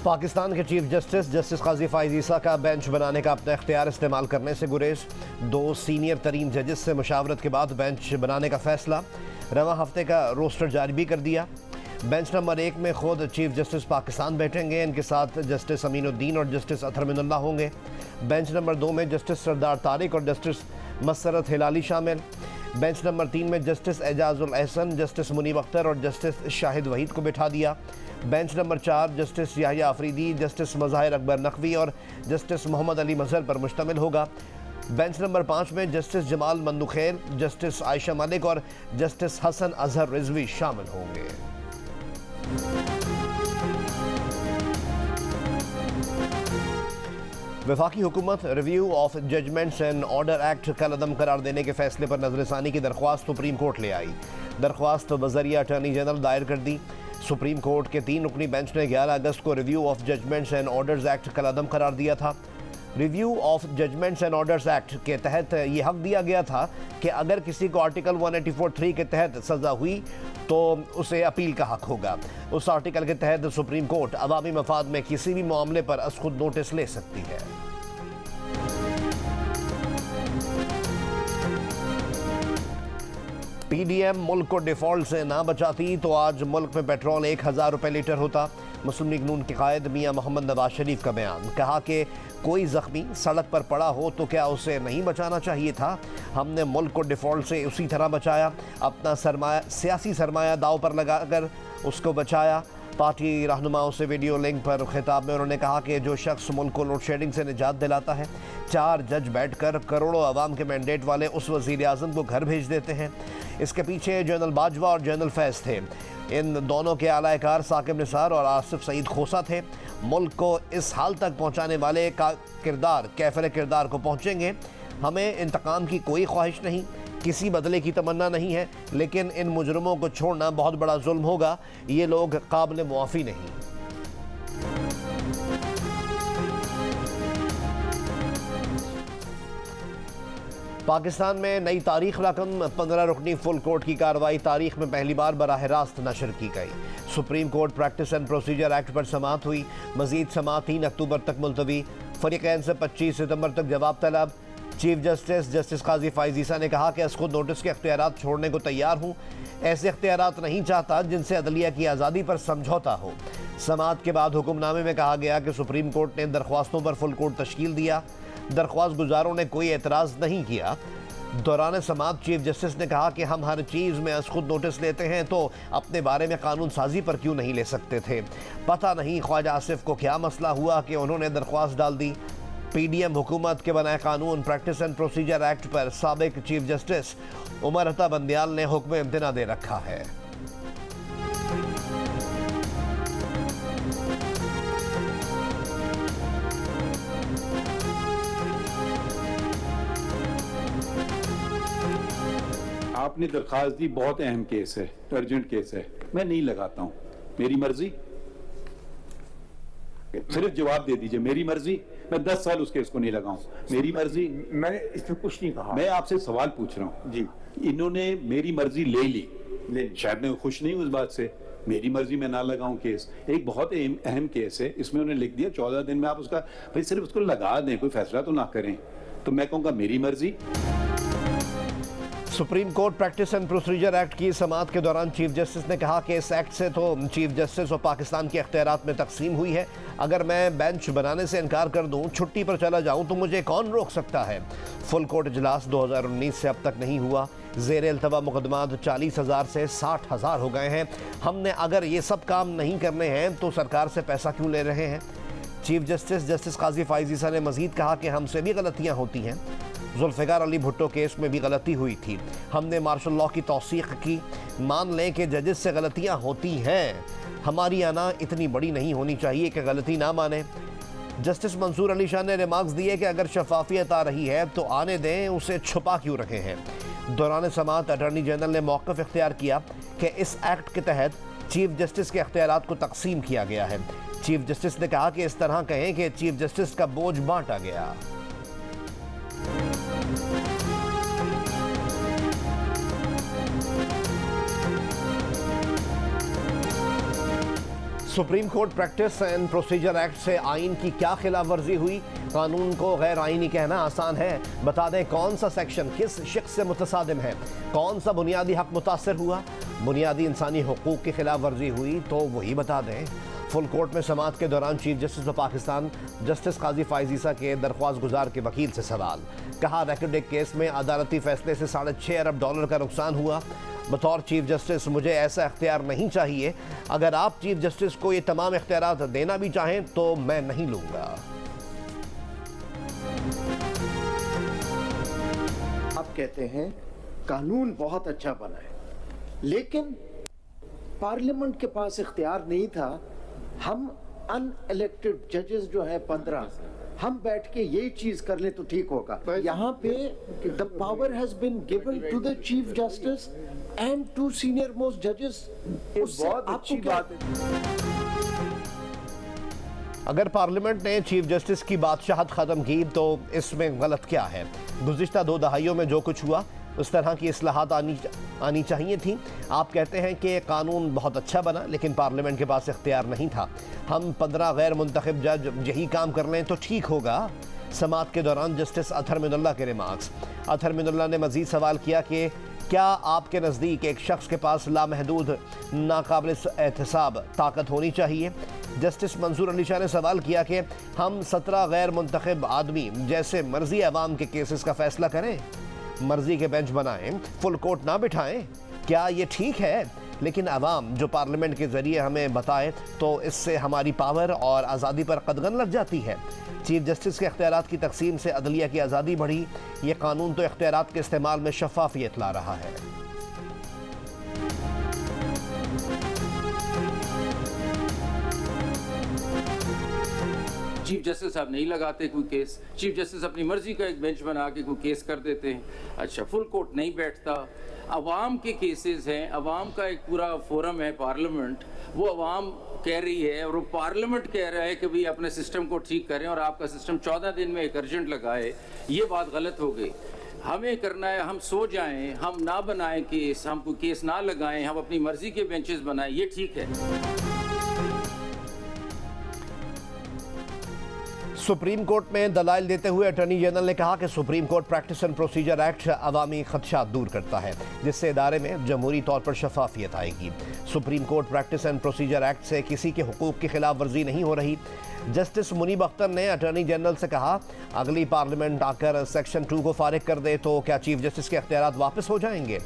पाकिस्तान के chief justice काजी फ़ाइज़ ईसा का bench बनाने का अपना इख्तियार इस्तेमाल करने से गुरेज। 2 सीनियर तरीन जजेस से मुशावरत के बाद बेंच बनाने का फैसला। रवां हफ्ते का रोस्टर जारी भी कर दिया। बेंच नंबर 1 में खुद चीफ जस्टिस पाकिस्तान बैठेंगे। इनके साथ जस्टिस अमीनुद्दीन और जस्टिस अतहर मिनुल्लाह होंगे। बेंच नंबर 2 में जस्टिस सरदार तारिक और जस्टिस मसरत हिलाली शामिल। बेंच नंबर 3 में जस्टिस एजाजुल एहसन, जस्टिस मुनीब अख्तर और जस्टिस शाहिद वहीद को बिठा दिया। Bench number 4 justice Yahya Afridi, justice Mazahar Akbar Naqvi और जस्टिस मोहम्मद अली मजहर पर मुश्तमिल होगा। बेंच नंबर 5 में जस्टिस जमाल मंदुखेल, जस्टिस आयशा मलिक और जस्टिस हसन अजहर रिजवी शामिल होंगे। वफाकी हुकूमत review of judgments and order act कल अदम करार देने के फैसले पर नजरसानी की दरख्वास्त सुप्रीम कोर्ट ले आई। दरख्वास्त बजरिया अटॉर्नी जनरल दायर कर दी। सुप्रीम कोर्ट के 3 रुकनी बेंच ने 11 अगस्त को review of judgments and orders act कल अदम करार दिया था। Review of judgments and orders act के तहत ये हक दिया गया था कि अगर किसी को आर्टिकल 184(3) के तहत सज़ा हुई तो उसे अपील का हक होगा। उस आर्टिकल के तहत सुप्रीम कोर्ट अवामी मफाद में किसी भी मामले पर अस खुद नोटिस ले सकती है। पीडीएम मुल्क को डिफॉल्ट से ना बचाती तो आज मुल्क में पेट्रोल 1000 रुपये लीटर होता। मुस्लिम लीग नून के कायद मियां मोहम्मद नवाज शरीफ का बयान। कहा कि कोई जख्मी सड़क पर पड़ा हो तो क्या उसे नहीं बचाना चाहिए था। हमने मुल्क को डिफॉल्ट से उसी तरह बचाया, अपना सियासी सरमाया दाव पर लगाकर उसको बचाया। पार्टी रहनुमाओं से वीडियो लिंक पर खिताब में उन्होंने कहा कि जो शख्स मुल्क को लोड शेडिंग से निजात दिलाता है, 4 जज बैठकर करोड़ों अवाम के मैंडेट वाले उस वज़ीर आज़म को घर भेज देते हैं। इसके पीछे जनरल बाजवा और जनरल फैज़ थे। इन दोनों के आलाकार साकिब निसार और आसिफ सईद खोसा थे। मुल्क को इस हाल तक पहुँचाने वाले का किरदार कैफर किरदार को पहुँचेंगे। हमें इंतकाम की कोई ख्वाहिश नहीं, किसी बदले की तमन्ना नहीं है, लेकिन इन मुजरमों को छोड़ना बहुत बड़ा जुल्म होगा। ये लोग काबिल मुआफ़ी नहीं। पाकिस्तान में नई तारीख रकम 15 रुकनी फुल कोर्ट की कार्रवाई तारीख में पहली बार बराह रास्त नशर की गई। Supreme court practice and procedure act पर समाअत हुई। मजीद समाअत 3 अक्टूबर तक मुलतवी। फरीकैन से 25 सितंबर तक जवाब तलब। चीफ जस्टिस काजी फ़ाइज़ ईसा ने कहा कि खुद नोटिस के अख्तियारात छोड़ने को तैयार हूँ। ऐसे अख्तियारात नहीं चाहता जिनसे अदलिया की आज़ादी पर समझौता हो। समाअत के बाद हुक्मनामे में कहा गया कि सुप्रीम कोर्ट ने दरख्वास्तों पर फुल कोर्ट तश्कील दिया। दरख्वास्त गुजारों ने कोई एतराज़ नहीं किया। दौरान समाअत चीफ जस्टिस ने कहा कि हम हर चीज़ में खुद नोटिस लेते हैं तो अपने बारे में कानून साजी पर क्यों नहीं ले सकते थे। पता नहीं ख्वाजा आसिफ को क्या मसला हुआ कि उन्होंने दरख्वास्त डाल दी। पीडीएम हुकूमत के बनाए कानून प्रैक्टिस एंड प्रोसीजर एक्ट पर साबिक चीफ जस्टिस उमर अता बंदियाल ने हुक्म इम्तना दे रखा है। आपने दरखास्त दी, बहुत अहम केस है, अर्जेंट केस है, मैं नहीं लगाता हूं। मेरी मर्जी, सिर्फ जवाब दे दीजिए। मेरी मर्जी, मैं 10 साल उस केस को नहीं लगाऊं। मेरी मर्जी। मैंने इसमें कुछ नहीं कहा। मैं आपसे सवाल पूछ रहा हूं जी। इन्होंने मेरी मर्जी ले ली, शायद मैं खुश नहीं हूं उस बात से। मेरी मर्जी में ना लगाऊं केस, एक बहुत अहम केस है। इसमें उन्होंने लिख दिया 14 दिन में आप उसका भाई सिर्फ उसको लगा दें, कोई फैसला तो ना करें। तो मैं कहूंगा मेरी मर्जी। Supreme court practice and procedure act की समाअत के दौरान चीफ जस्टिस ने कहा कि इस एक्ट से तो चीफ जस्टिस और पाकिस्तान के अख्तियारात में तकसीम हुई है। अगर मैं बेंच बनाने से इनकार कर दूं, छुट्टी पर चला जाऊं, तो मुझे कौन रोक सकता है। फुल कोर्ट इजलास 2019 से अब तक नहीं हुआ। ज़ेर अल्तवा मुकदमात 40,000 से 60,000 हो गए हैं। हमने अगर ये सब काम नहीं करने हैं तो सरकार से पैसा क्यों ले रहे हैं। चीफ जस्टिस काजी फ़ाइज़ ईसा ने मज़ीद कहा कि हमसे भी गलतियाँ होती हैं। जुल्फ़िकार अली भुट्टो केस में भी गलती हुई थी। हमने मार्शल लॉ की तौसीक़ की। मान लें कि जजेस से गलतियां होती हैं, हमारी आना इतनी बड़ी नहीं होनी चाहिए कि गलती ना माने। जस्टिस मंसूर अली शाह ने रिमार्क्स दिए कि अगर शफाफियत आ रही है तो आने दें, उसे छुपा क्यों रखे हैं। दौरान समाअत अटॉर्नी जनरल ने मौक़िफ़ इख्तियार किया कि इस एक्ट के तहत चीफ जस्टिस के अख्तियारात को तकसीम किया गया है। चीफ जस्टिस ने कहा कि इस तरह कहें कि चीफ जस्टिस का बोझ बांटा गया। Supreme court practice and procedure act से आइन की क्या खिलाफ वर्जी हुई? कानून को गैर आइनी कहना आसान है। बता दें कौन सा सेक्शन किस शख्स से मुतसादिम है, कौन सा बुनियादी हक मुतासर हुआ, बुनियादी इंसानी हुकूक की खिलाफ वर्जी हुई तो वही बता दें। फुल कोर्ट में समाअत के दौरान chief justice of Pakistan justice Qazi Faez Isa के दरख्वास्त गुजार के वकील से सवाल। कहा रैकेट केस में अदालती फैसले से $6.5 अरब का नुकसान हुआ। बतौर चीफ जस्टिस मुझे ऐसा इख्तियार नहीं चाहिए। अगर आप चीफ जस्टिस को ये तमाम इख्तियारात देना भी चाहें तो मैं नहीं लूंगा। आप कहते हैं कानून बहुत अच्छा बना है, लेकिन पार्लियामेंट के पास इख्तियार नहीं था। हम अनइलेक्टेड जजेस जो है 15, हम बैठ के यही चीज कर ले तो ठीक होगा। यहाँ पे the power has been given to the chief justice and to senior most जजेस। बहुत अच्छी बात है। अगर पार्लियामेंट ने चीफ जस्टिस की बादशाहत ख़त्म की तो इसमें गलत क्या है? गुज़िश्ता 2 दहाइयों में जो कुछ हुआ उस तरह की इस्लाहात आनी चाहिए थी। आप कहते हैं कि कानून बहुत अच्छा बना लेकिन पार्लियामेंट के पास इख्तियार नहीं था। हम 15 गैर मुंतखब जज यही काम कर लें तो ठीक होगा। समाअत के दौरान जस्टिस अतहर मिनुल्लाह के रिमार्क्स। अतहर मिनुल्लाह ने मज़ीद सवाल किया कि क्या आपके नज़दीक एक शख्स के पास लामहदूद नाकाबिल एहतसाब ताकत होनी चाहिए? जस्टिस मंसूर अली शाह ने सवाल किया कि हम 17 गैर मुंतखब आदमी जैसे मर्जी अवाम के केसेस का फैसला करें, मर्जी के बेंच बनाएं, फुल कोर्ट ना बिठाएं, क्या ये ठीक है? लेकिन अवाम जो पार्लियामेंट के ज़रिए हमें बताए तो इससे हमारी पावर और आज़ादी पर कदगन लग जाती है। चीफ जस्टिस के इख्तियारात की तकसीम से अदलिया की आज़ादी बढ़ी। ये कानून तो इख्तियारात के इस्तेमाल में शफाफियत ला रहा है। चीफ जस्टिस साहब नहीं लगाते कोई केस, चीफ जस्टिस अपनी मर्जी का एक बेंच बना के कोई केस कर देते हैं। अच्छा, फुल कोर्ट नहीं बैठता। अवाम के केसेस हैं, अवाम का एक पूरा फोरम है पार्लियामेंट, वो अवाम कह रही है और वो पार्लियामेंट कह रहा है कि भाई अपने सिस्टम को ठीक करें और आपका सिस्टम 14 दिन में एक अर्जेंट लगाए। ये बात गलत हो गई। हमें करना है, हम सो जाएं, हम ना बनाएं केस, हम कोई केस ना लगाएं, हम अपनी मर्जी के बेंचेस बनाएं, ये ठीक है। सुप्रीम कोर्ट में दलाइल देते हुए अटॉर्नी जनरल ने कहा कि supreme court practice and procedure act अवामी खदशात दूर करता है जिससे इदारे में जमहूरी तौर पर शफाफियत आएगी। Supreme court practice and procedure act से किसी के हुकूक की खिलाफ वर्जी नहीं हो रही। जस्टिस मुनीब अख्तर ने अटॉर्नी जनरल से कहा अगली पार्लियामेंट आकर सेक्शन 2 को फारिग कर दे तो क्या चीफ जस्टिस के इख्तियारात वापस हो जाएंगे?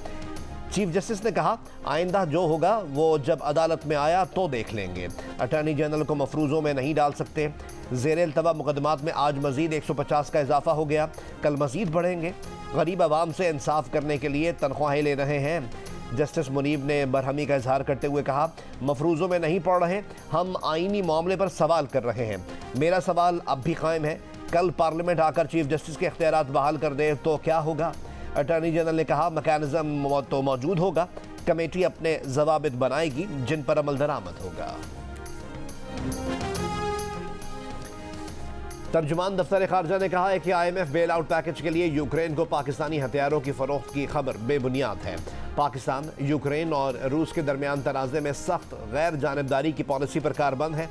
चीफ जस्टिस ने कहा आइंदा जो होगा वो जब अदालत में आया तो देख लेंगे। अटॉर्नी जनरल को मफरूज़ों में नहीं डाल सकते। ज़ेर इल्तवा मुकदमात में आज मज़ीद 150 का इजाफा हो गया, कल मज़ीद बढ़ेंगे। गरीब आवाम से इंसाफ करने के लिए तनख्वाहें ले रहे हैं। जस्टिस मुनीब ने बरहमी का इजहार करते हुए कहा मफरूज़ों में नहीं पड़ रहे, हम आइनी मामले पर सवाल कर रहे हैं। मेरा सवाल अब भी कायम है, कल पार्लियामेंट आकर चीफ जस्टिस के इख्तियारात बहाल कर दे तो क्या होगा? अटॉर्नी जनरल ने कहा मैकेनिज्म तो मौजूद होगा, कमेटी अपने ज़वाबित बनाएगी जिन पर अमल दरामद होगा। तर्जुमान दफ्तर खारजा ने कहा है कि IMF बेल आउट पैकेज के लिए यूक्रेन को पाकिस्तानी हथियारों की फरोख्त की खबर बेबुनियाद है। पाकिस्तान यूक्रेन और रूस के दरमियान तनाज़े में सख्त गैर जानिबदारी की पॉलिसी पर कारबंद है।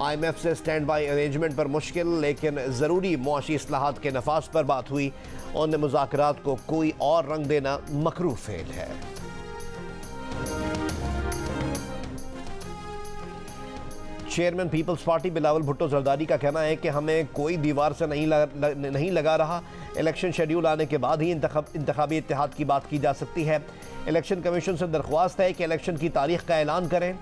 IMF से स्टैंड बाई अरेंजमेंट पर मुश्किल लेकिन ज़रूरी मुआशी इस्लाहात के नफाज पर बात हुई। उन मुज़ाकरात को कोई और रंग देना मकरूह फेल है। Chairman peoples party Bilawal Bhutto Zardari का कहना है कि हमें कोई दीवार से नहीं लगा रहा। इलेक्शन शेड्यूल आने के बाद ही इंतखाबी इत्तेहाद की बात की जा सकती है। इलेक्शन कमीशन से दरख्वास्त है कि इलेक्शन की तारीख का ऐलान करें।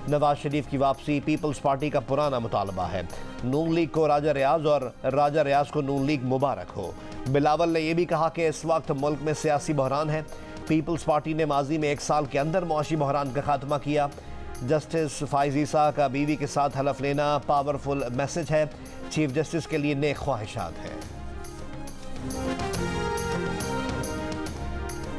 नवाज शरीफ की वापसी पीपल्स पार्टी का पुराना मुतालबा है। नून लीग को राजा रियाज और राजा रियाज को नून लीग मुबारक हो। बिलावल ने यह भी कहा कि इस वक्त मुल्क में सियासी बहरान है। पीपल्स पार्टी ने माजी में 1 साल के अंदर मुआशी बहरान का खात्मा किया। जस्टिस फाइज ईसा का बीवी के साथ हलफ लेना पावरफुल मैसेज है। चीफ जस्टिस के लिए नेक ख्वाहिशात हैं।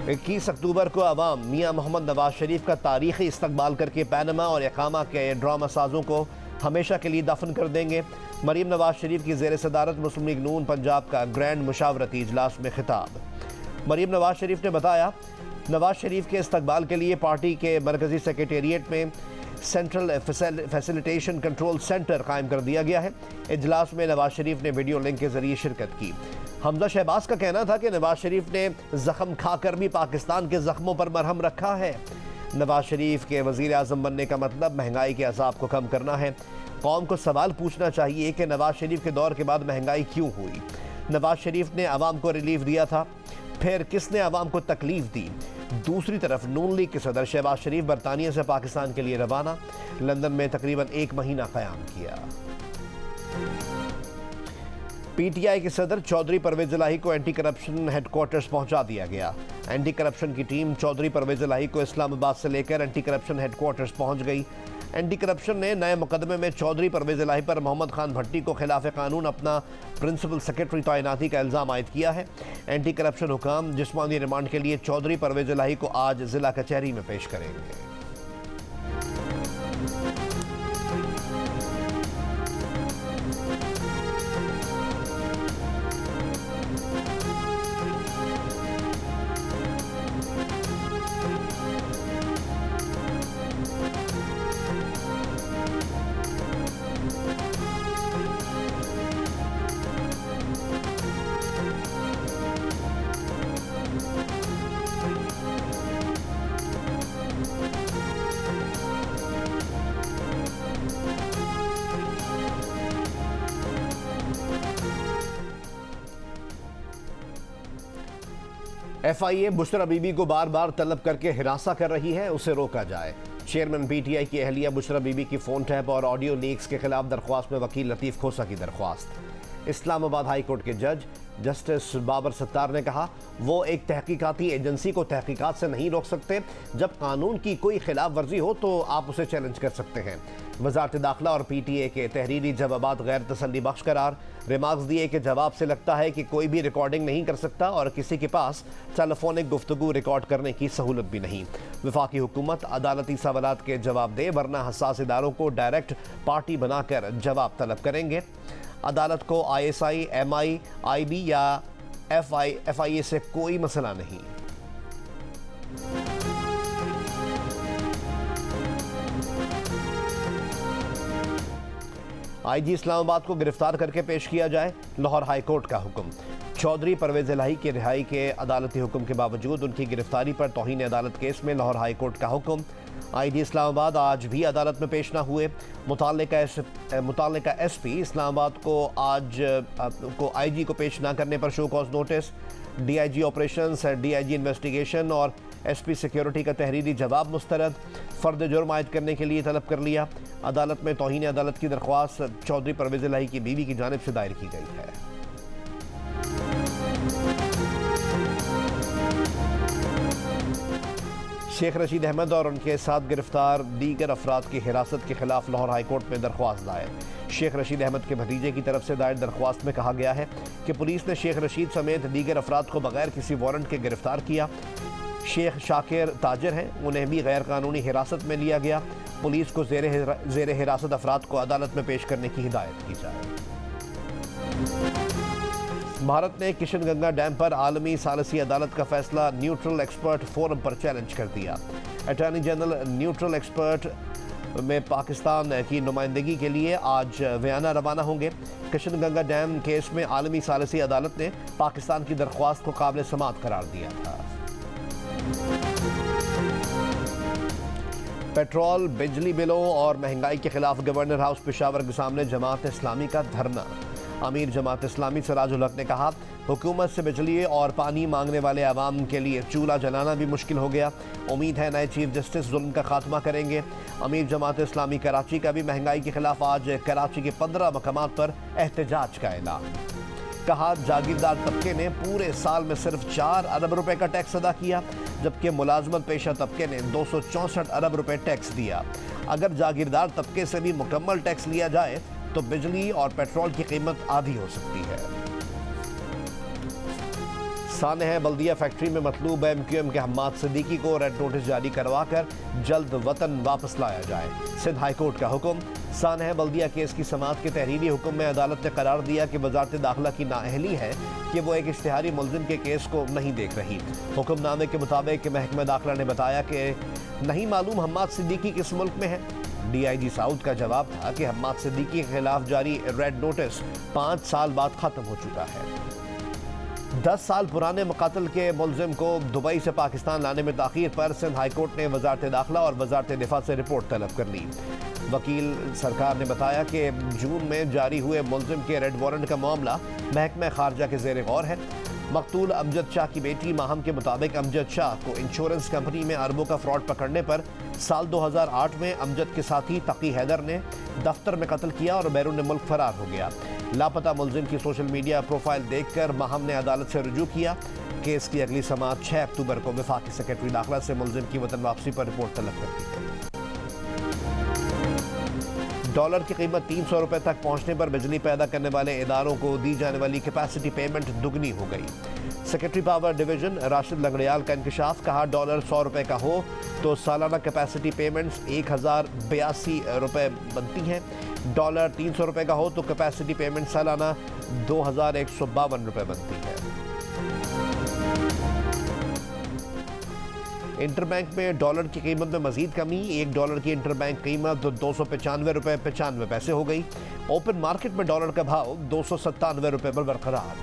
21 अक्टूबर को अवाम मियाँ मोहम्मद नवाज शरीफ का तारीखी इस्तकबाल करके पैनमा और इकामा के ड्रामा साजों को हमेशा के लिए दफन कर देंगे। मरीम नवाज शरीफ की ज़ेर सदारत मुस्लिम लीग नून पंजाब का ग्रैंड मुशावरती इजलास में खिताब। मरीम नवाज शरीफ ने बताया नवाज शरीफ के इस्तकबाल के लिए पार्टी के मरकज़ी सेक्रेटेरिएट में सेंट्रल फैसिलिटेशन कंट्रोल सेंटर कायम कर दिया गया है। इजलास में नवाज शरीफ ने वीडियो लिंक के जरिए शिरकत की। हमजा शहबाज का कहना था कि नवाज शरीफ ने जख्म खाकर भी पाकिस्तान के जख्मों पर मरहम रखा है। नवाज शरीफ के वजीर आज़म बनने का मतलब महंगाई के अज़ाब को कम करना है। कौम को सवाल पूछना चाहिए कि नवाज शरीफ के दौर के बाद महंगाई क्यों हुई। नवाज शरीफ ने अवाम को रिलीफ दिया था, फिर किसने अवाम को तकलीफ दी। दूसरी तरफ नून लीग के सदर शहबाज शरीफ बरतानिया से पाकिस्तान के लिए रवाना, लंदन में तकरीबन 1 महीना क़याम किया। पीटीआई के सदर चौधरी परवेज इलाही को एंटी करप्शन हेडक्वार्टर्स पहुंचा दिया गया। एंटी करप्शन की टीम चौधरी परवेज इलाही को इस्लामाबाद से लेकर एंटी करप्शन हेडक्वार्टर्स पहुंच गई। एंटी करप्शन ने नए मुकदमे में चौधरी परवेज इलाही पर मोहम्मद खान भट्टी को खिलाफ कानून अपना प्रिंसिपल सेक्रेटरी तैनाती का इल्ज़ाम आयद किया है। एंटी करप्शन हुकाम जिस्मानी रिमांड के लिए चौधरी परवेज इलाही को आज जिला कचहरी में पेश करेंगे। FIA बुशरा बीबी को बार बार तलब करके हिरासा कर रही है, उसे रोका जाए। चेयरमैन PTI की अहलिया बुशरा बीबी की फ़ोन टैप और ऑडियो लीक्स के खिलाफ दरख्वास्त में वकील लतीफ़ खोसा की दरख्वास्त। इस्लामाबाद हाई कोर्ट के जज जस्टिस बाबर सत्तार ने कहा वो एक तहकीकाती एजेंसी को तहकीकात से नहीं रोक सकते। जब कानून की कोई खिलाफ वर्जी हो तो आप उसे चैलेंज कर सकते हैं। वजारत दाखिला और PTA के तहरीरी जवाबात गैर तसल्ली बख्श करार। रिमार्क्स दिए कि जवाब से लगता है कि कोई भी रिकॉर्डिंग नहीं कर सकता और किसी के पास टेलीफोनिक गुफ्तगू रिकॉर्ड करने की सहूलत भी नहीं। वफाकी हुकूमत अदालती सवालात के जवाब दे, वरना हसास इदारों को डायरेक्ट पार्टी बनाकर जवाब तलब करेंगे। अदालत को ISI, MI, IB या FIA से कोई मसला नहीं। IG इस्लामाबाद को गिरफ्तार करके पेश किया जाए, लाहौर हाई कोर्ट का हुक्म। चौधरी परवेज इलाही की रिहाई के अदालती हुक्म के बावजूद उनकी गिरफ्तारी पर तौहीन अदालत केस में लाहौर हाई कोर्ट का हुक्म। IG इस्लामाबाद आज भी अदालत में पेश न हुए। मुताल्लिका SP इस्लामाबाद को आज IG को पेश न करने पर show cause notice. DIG operations, DIG investigation और SP सिक्योरिटी का तहरीरी जवाब मुस्तरद। फ़र्द जुर्म आयद करने के लिए तलब कर लिया। अदालत में तौहीन अदालत की दरख्वास्त चौधरी परवेज इलाही की बीवी की जानिब से दायर की गई है। शेख रशीद अहमद और उनके साथ गिरफ्तार दीगर अफराद की हिरासत के खिलाफ लाहौर हाई कोर्ट में दरख्वास्त दायर। शेख रशीद अहमद के भतीजे की तरफ से दायर दरख्वास्त में कहा गया है कि पुलिस ने शेख रशीद समेत दीगर अफराद को बगैर किसी वारंट के गिरफ्तार किया। शेख शाकिर ताजिर हैं, उन्हें भी गैर कानूनी हिरासत में लिया गया। पुलिस को ज़ेर हिरासत अफराद को अदालत में पेश करने की हिदायत की जाए। भारत ने किशनगंगा डैम पर आलमी सालिसी अदालत का फैसला न्यूट्रल एक्सपर्ट फोरम पर चैलेंज कर दिया। अटॉर्नी जनरल न्यूट्रल एक्सपर्ट में पाकिस्तान की नुमाइंदगी के लिए आज वियना रवाना होंगे। किशनगंगा डैम केस में आलमी सालिसी अदालत ने पाकिस्तान की दरख्वास्त को काबिल समाअत करार दिया था। पेट्रोल, बिजली बिलों और महंगाई के खिलाफ गवर्नर हाउस पेशावर के सामने जमात इस्लामी का धरना। अमीर जमात इस्लामी सिराजुल हक ने कहा हुकूमत से बिजली और पानी मांगने वाले आवाम के लिए चूल्हा जलाना भी मुश्किल हो गया। उम्मीद है नए चीफ जस्टिस जुल्म का खात्मा करेंगे। अमीर जमात इस्लामी कराची का भी महंगाई के खिलाफ आज कराची के 15 मकामात पर एहतजाज का ऐलान। कहा जागीरदार तबके ने पूरे साल में सिर्फ 4 अरब रुपए का टैक्स अदा किया, जबकि मुलाजमत पेशा तबके ने 264 अरब रुपए टैक्स दिया। अगर जागीरदार तबके से भी मुकम्मल टैक्स लिया जाए तो बिजली और पेट्रोल की कीमत आधी हो सकती है। सानेह बल्दिया फैक्ट्री में मतलूब MQM के हम्माद सिद्दीकी को रेड नोटिस जारी करवाकर जल्द वतन वापस लाया जाए। सिंध हाई कोर्ट का हुक्म। सानेह बल्दिया केस की समाअत के तहरीरी हुक्म में अदालत ने करार दिया कि वजारत दाखिला की नाअहली है कि वो एक इश्तिहारी मुलजिम के केस को नहीं देख रही। हुक्मनामे के मुताबिक महकमा दाखिला ने बताया कि नहीं मालूम हम्माद सिद्दीकी किस मुल्क में है। DIG साउथ का जवाब था कि हम्माद सिद्दीकी के खिलाफ जारी रेड नोटिस 5 साल बाद खत्म हो चुका है। 10 साल पुराने मुकातल के मुलजिम को दुबई से पाकिस्तान लाने में ताखीर पर सिंध हाई कोर्ट ने वजारत दाखिला और वजारत दिफा से रिपोर्ट तलब कर ली। वकील सरकार ने बताया कि जून में जारी हुए मुलजिम के रेड वारंट का मामला महकमा खारजा के जेर गौर है। मकतूल अमजद शाह की बेटी माहम के मुताबिक अमजद शाह को इंश्योरेंस कंपनी में अरबों का फ्रॉड पकड़ने पर साल 2008 में अमजद के साथी तकी हैदर ने दफ्तर में कत्ल किया और बैरून मुल्क फरार हो गया। लापता मुलजिम की सोशल मीडिया प्रोफाइल देखकर माहम ने अदालत से रुजू किया। केस की अगली समाअत 6 अक्टूबर को वफाकी सेक्रेटरी दाखिला से मुलजिम की वतन वापसी पर रिपोर्ट तलब कर दी गई। डॉलर की कीमत 300 रुपए तक पहुंचने पर बिजली पैदा करने वाले इदारों को दी जाने वाली कैपेसिटी पेमेंट दुगनी हो गई। Secretary power division Rashid Langrial का इंकशाफ। कहा डॉलर 100 रुपए का हो तो सालाना कैपेसिटी पेमेंट्स 1082 रुपए बनती हैं। डॉलर 300 रुपए का हो तो कैपेसिटी पेमेंट सालाना 2152 रुपए बनती है। इंटरबैंक में डॉलर की कीमत में मजीद कमी। $1 की इंटरबैंक कीमत 295 रुपए 95 पैसे हो गई। ओपन मार्केट में डॉलर का भाव 297 रुपए पर बरकरार।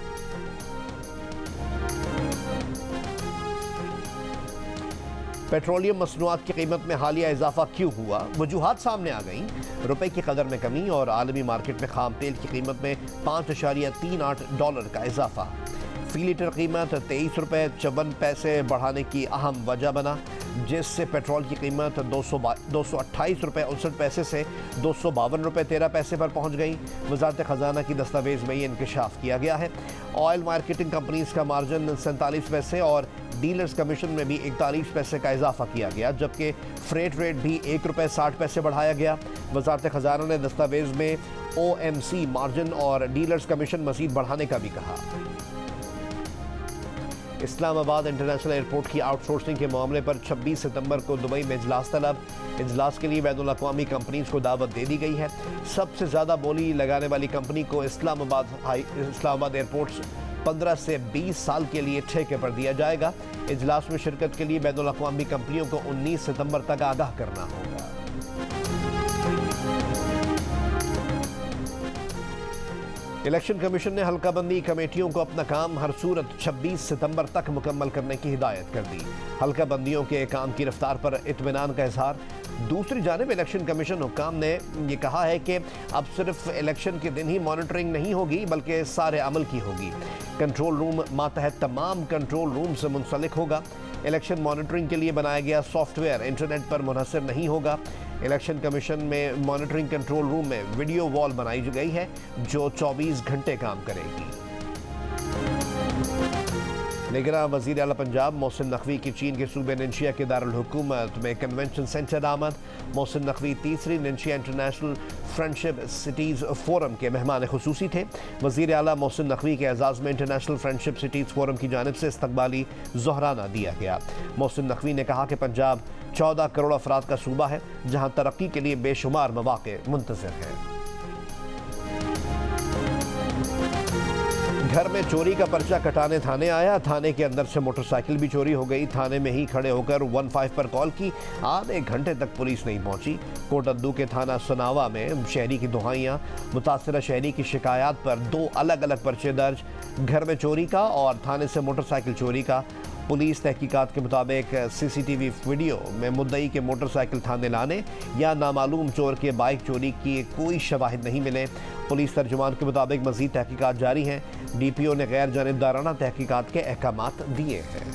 पेट्रोलियम मसनूआत की कीमत में हालिया इजाफा क्यों हुआ? वजूहात सामने आ गई। रुपए की कदर में कमी और आलमी मार्केट में खाम तेल की कीमत में $5.38 का इजाफा। फी लीटर कीमत 23 रुपए 54 पैसे बढ़ाने की अहम वजह बना, जिससे पेट्रोल की कीमत 228 रुपए 59 पैसे से 252 रुपए 13 पैसे पर पहुंच गई। वजारत खजाना की दस्तावेज में ये इंकशाफ किया गया है। ऑयल मार्केटिंग कंपनीज का मार्जिन 47 पैसे और डीलर्स कमीशन में भी 41 पैसे का इजाफा किया गया, जबकि फ्रेट रेट भी ₹1.60 बढ़ाया गया। वजारत खजाना ने दस्तावेज में OMC मार्जिन और डीलर्स कमीशन मजीद बढ़ाने का भी कहा। इस्लामाबाद इंटरनेशनल एयरपोर्ट की आउटसोर्सिंग के मामले पर 26 सितंबर को दुबई में इजलास तलब। इजलास के लिए बैनुल अक़वामी कंपनीज को दावत दे दी गई है। सबसे ज़्यादा बोली लगाने वाली कंपनी को इस्लामाबाद एयरपोर्ट 15 से 20 साल के लिए ठेके पर दिया जाएगा। इजलास में शिरकत के लिए बैनुल अक़वामी कंपनियों को 19 सितंबर तक आगाह करना होगा। इलेक्शन कमीशन ने हल्काबंदी कमेटियों को अपना काम हर सूरत 26 सितंबर तक मुकम्मल करने की हिदायत कर दी। हल्काबंदियों के काम की रफ्तार पर इत्मीनान का इजहार। दूसरी जानिब इलेक्शन कमीशन हुक्काम ने यह कहा है कि अब सिर्फ इलेक्शन के दिन ही मॉनिटरिंग नहीं होगी बल्कि सारे अमल की होगी। कंट्रोल रूम मातहत तमाम कंट्रोल रूम से मुंसलिक होगा। इलेक्शन मॉनिटरिंग के लिए बनाया गया सॉफ्टवेयर इंटरनेट पर मुनहसर नहीं होगा। इलेक्शन कमीशन में मॉनिटरिंग कंट्रोल रूम में वीडियो वॉल बनाई गई है जो 24 घंटे काम करेगी। निगरान वज़ीर आला पंजाब मोहसिन नकवी की चीन के सूबे निंशिया के दारुल हुकूमत में कन्वेंशन सेंटर आमद। मोहसिन नकवी तीसरी निंशिया इंटरनेशनल फ्रेंडशिप सिटीज़ फोरम के मेहमान खुसूसी थे। वज़ीर आला मोहसिन नकवी के एजाज़ में इंटरनेशनल फ्रेंडशिप सिटीज़ फोरम की जानिब से इस्तकबाली ज़ोहराना दिया गया। मोहसिन नकवी ने कहा कि पंजाब 14 करोड़ अफराद का सूबा है जहाँ तरक्की के लिए बेशुमार मौक़े मुंतज़िर हैं। घर में चोरी का पर्चा कटाने थाने आया। थाने के अंदर से मोटरसाइकिल भी चोरी हो गई। थाने में ही खड़े होकर 15 पर कॉल की। आधे घंटे तक पुलिस नहीं पहुंची। कोटद्दू के थाना सनावा में शहरी की दुहाइयाँ। मुतासरा शहरी की शिकायत पर 2 अलग अलग पर्चे दर्ज, घर में चोरी का और थाने से मोटरसाइकिल चोरी का। पुलिस तहकीकात के मुताबिक CCTV वीडियो में मुद्दई के मोटरसाइकिल थाने लाने या नामालूम चोर के बाइक चोरी की कोई शवाहिद नहीं मिले। पुलिस तर्जुमान के मुताबिक मजीद तहकीकात जारी हैं। DPO ने गैर जानिबदाराना तहकीकात के अहकामात दिए हैं।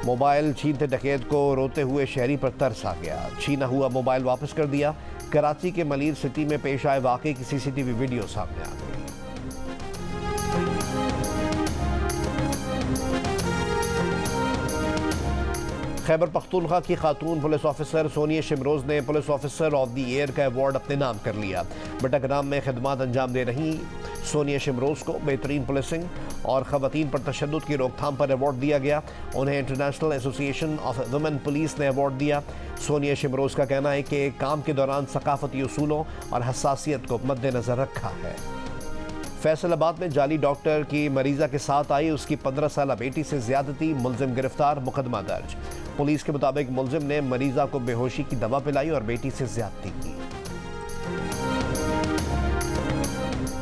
मोबाइल छीनते डकैत को रोते हुए शहरी पर तरस आ गया। छीना हुआ मोबाइल वापस कर दिया। कराची के मलीर सिटी में पेश आए वाक़े की CCTV वीडियो सामने आ गई। खैबर पख्तूनख्वा की खातून पुलिस ऑफिसर सोनिया शिमरोज़ ने police officer of the year का अवार्ड अपने नाम कर लिया। बटाग्राम में खिदमात अंजाम दे रही सोनिया शिमरोज़ को बेहतरीन पुलिसिंग और ख़वातीन पर तशद्दुद की रोकथाम पर अवार्ड दिया गया। उन्हें international association of women police ने अवार्ड दिया। सोनिया शिमरोज़ का कहना है कि काम के दौरान सकाफती उसूलों और हसासियत को मद्देनज़र रखा है। फैसलाबाद में जाली डॉक्टर की मरीजा के साथ आई उसकी 15 साल बेटी से ज्यादती, मुलजिम गिरफ्तार, मुकदमा दर्ज। पुलिस के मुताबिक मुलजिम ने मरीजा को बेहोशी की दवा पिलाई और बेटी से ज्यादती की।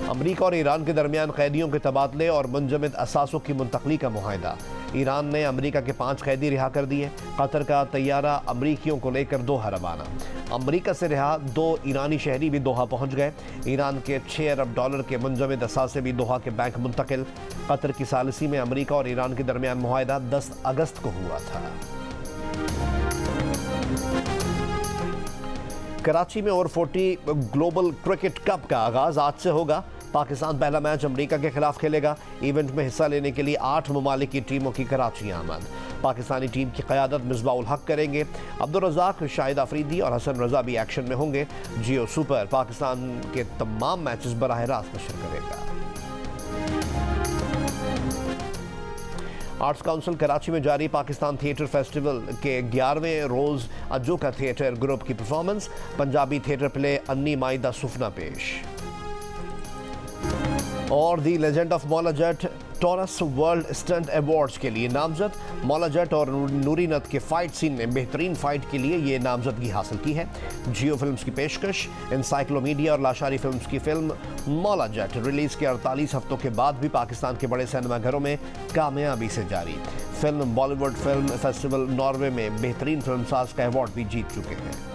अमरीका और ईरान के दरमियान कैदियों के तबादले और मुंजमद असासों की मुंतकली का मुआहदा। ईरान ने अमरीका के 5 कैदी रिहा कर दिए। कतर का तैयारा अमरीकियों को लेकर दोहा रवाना। अमरीका से रिहा 2 ईरानी शहरी भी दोहा पहुंच गए। ईरान के $6 अरब के मुंजमद असासे भी दोहा के बैंक मुंतकिल। कतर की सालिसी में अमरीका और ईरान के दरमियान मुआहदा 10 अगस्त को हुआ था। कराची में ओवर 40 ग्लोबल क्रिकेट कप का आगाज आज से होगा। पाकिस्तान पहला मैच अमेरिका के खिलाफ खेलेगा। इवेंट में हिस्सा लेने के लिए 8 ममालिक की टीमों की कराची आमद। पाकिस्तानी टीम की क़यादत मिसबाह उल हक करेंगे। अब्दुल रज़ाक, शाहिद अफरीदी और हसन रज़ा भी एक्शन में होंगे। जियो सुपर पाकिस्तान के तमाम मैचेस बराह रास्त नशर करेगा। आर्ट्स काउंसिल कराची में जारी पाकिस्तान थिएटर फेस्टिवल के 11वें रोज़ अजोका थिएटर ग्रुप की परफॉर्मेंस। पंजाबी थिएटर प्ले अन्नी माई दा सुफना पेश। और दी legend of Maula Jatt taurus world stunt awards के लिए नामजद। मौला जट और नूरी नत के फाइट सीन में बेहतरीन फाइट के लिए ये नामजदगी हासिल की है। जियो फिल्म्स की पेशकश। इंसाइक्लोमीडिया और लाशारी फिल्म्स की फिल्म मौला जट रिलीज के 48 हफ्तों के बाद भी पाकिस्तान के बड़े सिनेमाघरों में कामयाबी से जारी। Film Bollywood film festival Norway में बेहतरीन फिल्मसाज का अवार्ड भी जीत चुके हैं।